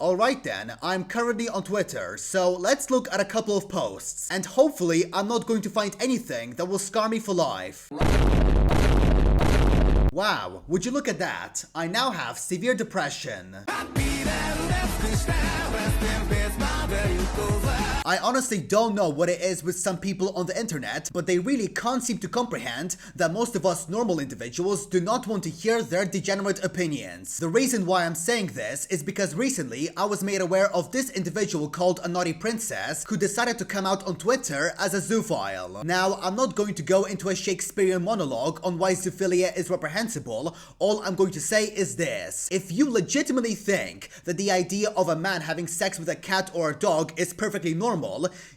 Alright then, I'm currently on Twitter, so let's look at a couple of posts. And hopefully I'm not going to find anything that will scar me for life. Wow, would you look at that? I now have severe depression. I honestly don't know what it is with some people on the internet, but they really can't seem to comprehend that most of us normal individuals do not want to hear their degenerate opinions. The reason why I'm saying this is because recently I was made aware of this individual called a naughty princess who decided to come out on Twitter as a zoophile. Now, I'm not going to go into a Shakespearean monologue on why zoophilia is reprehensible. All I'm going to say is this: if you legitimately think that the idea of a man having sex with a cat or a dog is perfectly normal,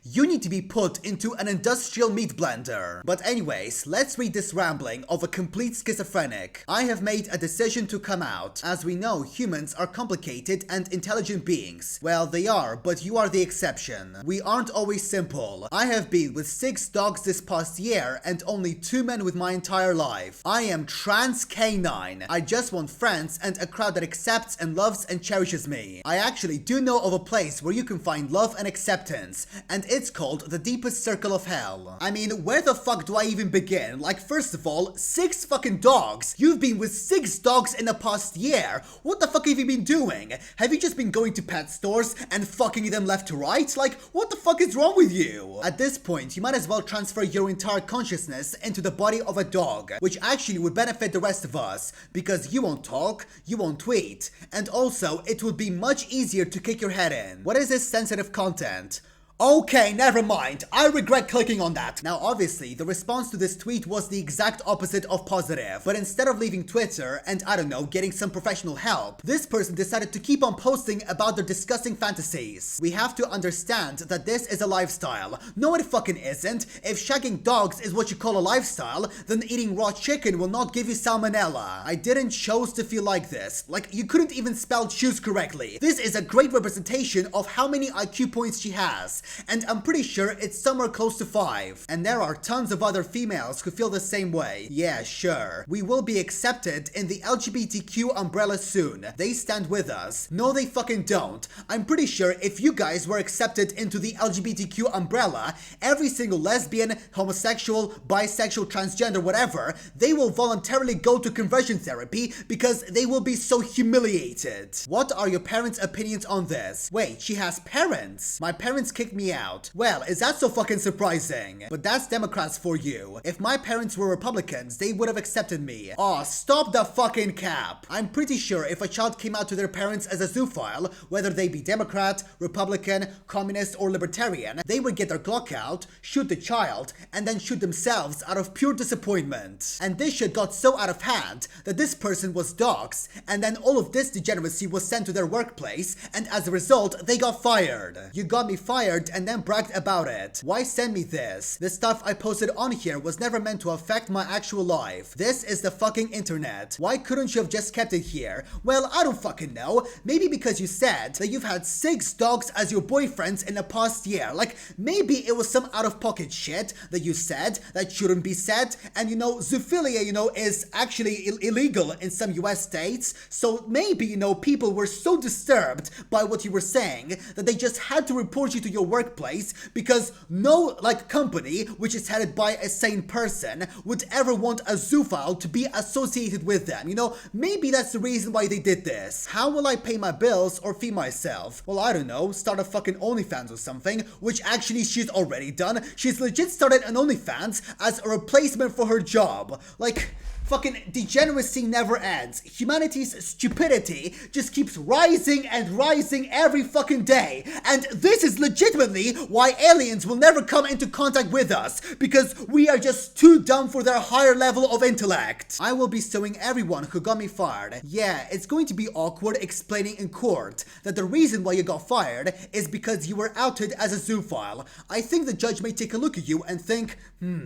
you need to be put into an industrial meat blender. But anyways, let's read this rambling of a complete schizophrenic. I have made a decision to come out. As we know, humans are complicated and intelligent beings. Well, they are, but you are the exception. We aren't always simple. I have been with 6 dogs this past year and only 2 men with my entire life. I am trans canine. I just want friends and a crowd that accepts and loves and cherishes me. I actually do know of a place where you can find love and acceptance, and it's called the deepest circle of hell. I mean, where the fuck do I even begin? Like, first of all, 6 fucking dogs. You've been with 6 dogs in the past year. What the fuck have you been doing? Have you just been going to pet stores and fucking them left to right? Like, what the fuck is wrong with you? At this point, you might as well transfer your entire consciousness into the body of a dog, which actually would benefit the rest of us, because you won't talk, you won't tweet, and also it would be much easier to kick your head in. What is this sensitive content? Okay, never mind. I regret clicking on that. Now, obviously, the response to this tweet was the exact opposite of positive. But instead of leaving Twitter and, I don't know, getting some professional help, this person decided to keep on posting about their disgusting fantasies. We have to understand that this is a lifestyle. No, it fucking isn't. If shagging dogs is what you call a lifestyle, then eating raw chicken will not give you salmonella. I didn't choose to feel like this. Like, you couldn't even spell choose correctly. This is a great representation of how many IQ points she has. And I'm pretty sure it's somewhere close to 5. And there are tons of other females who feel the same way. Yeah, sure. We will be accepted in the LGBTQ umbrella soon. They stand with us. No, they fucking don't. I'm pretty sure if you guys were accepted into the LGBTQ umbrella, every single lesbian, homosexual, bisexual, transgender, whatever, they will voluntarily go to conversion therapy because they will be so humiliated. What are your parents' opinions on this? Wait, she has parents? My parents kicked me out. Well, is that so fucking surprising? But that's Democrats for you. If my parents were Republicans, they would have accepted me. Aw, stop the fucking cap. I'm pretty sure if a child came out to their parents as a zoophile, whether they be Democrat, Republican, Communist, or Libertarian, they would get their Glock out, shoot the child, and then shoot themselves out of pure disappointment. And this shit got so out of hand that this person was doxxed, and then all of this degeneracy was sent to their workplace, and as a result, they got fired. You got me fired and then bragged about it. Why send me this? The stuff I posted on here was never meant to affect my actual life. This is the fucking internet. Why couldn't you have just kept it here? Well, I don't fucking know. Maybe because you said that you've had 6 dogs as your boyfriends in the past year. Like, maybe it was some out-of-pocket shit that you said that shouldn't be said. And you know, zoophilia, is actually illegal in some US states. So maybe, people were so disturbed by what you were saying that they just had to report you to your workplace because no company which is headed by a sane person would ever want a zoophile to be associated with them. Maybe that's the reason why they did this. How will I pay my bills or feed myself? Well, I don't know, start a fucking OnlyFans or something, which actually she's already done. She's legit started an OnlyFans as a replacement for her job. Like, fucking degeneracy never ends. Humanity's stupidity just keeps rising and rising every fucking day. And this is legitimately why aliens will never come into contact with us, because we are just too dumb for their higher level of intellect. I will be suing everyone who got me fired. Yeah, it's going to be awkward explaining in court that the reason why you got fired is because you were outed as a zoophile. I think the judge may take a look at you and think,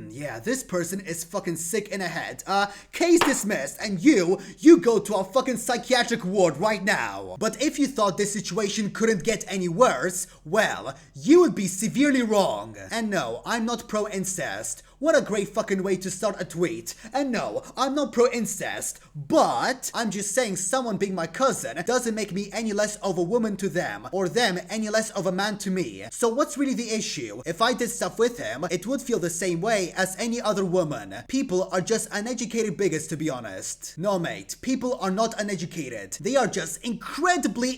yeah, this person is fucking sick in the head. case dismissed, and you go to a fucking psychiatric ward right now. But if you thought this situation couldn't get any worse, well, you would be severely wrong. And no, I'm not pro-incest. What a great fucking way to start a tweet. And no, I'm not pro-incest, but I'm just saying someone being my cousin doesn't make me any less of a woman to them, or them any less of a man to me. So what's really the issue? If I did stuff with him, it would feel the same way as any other woman. People are just uneducated bigots, to be honest. No mate, people are not uneducated. They are just incredibly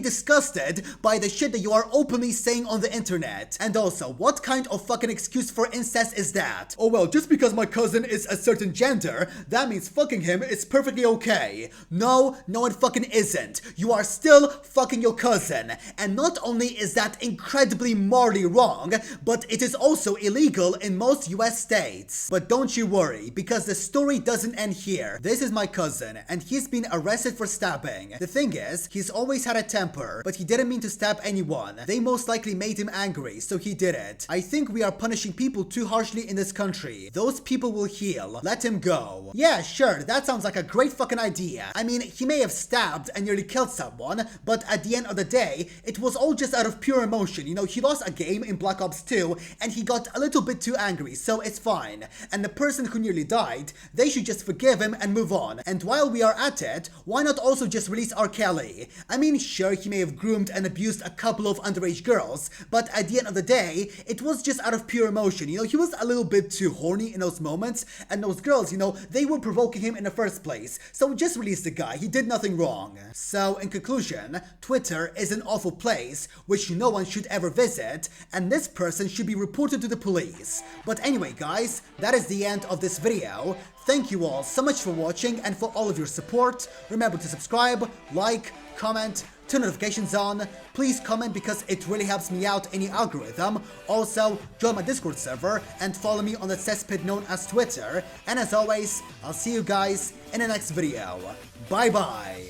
disgusted by the shit that you are openly saying on the internet. And also, what kind of fucking excuse for incest is that? Oh well, just because my cousin is a certain gender, that means fucking him is perfectly okay. No, it fucking isn't. You are still fucking your cousin. And not only is that incredibly morally wrong, but it is also illegal in most US states. But don't you worry, because the story doesn't end here. This is my cousin, and he's been arrested for stabbing. The thing is, he's always had a temper, but he didn't mean to stab anyone. They most likely made him angry, so he did it. I think we are punishing people too harshly in this country. Those people will heal. Let him go. Yeah, sure, that sounds like a great fucking idea. I mean, he may have stabbed and nearly killed someone, but at the end of the day, it was all just out of pure emotion. You know, he lost a game in Black Ops 2, and he got a little bit too angry, so it's fine. And the person who nearly died, they should just forgive him and move on. And while we are at it, why not also just release R. Kelly? I mean, sure, he may have groomed and abused a couple of underage girls, but at the end of the day, it was just out of pure emotion. You know, he was a little bit too horny in those moments, and those girls, you know, they were provoking him in the first place. So just release the guy, he did nothing wrong. So in conclusion, Twitter is an awful place which no one should ever visit, and this person should be reported to the police. But anyway guys, that is the end of this video. Thank you all so much for watching and for all of your support. Remember to subscribe, like, comment, turn notifications on. Please comment because it really helps me out in the algorithm. Also, join my Discord server and follow me on the cesspit known as Twitter. And as always, I'll see you guys in the next video. Bye bye!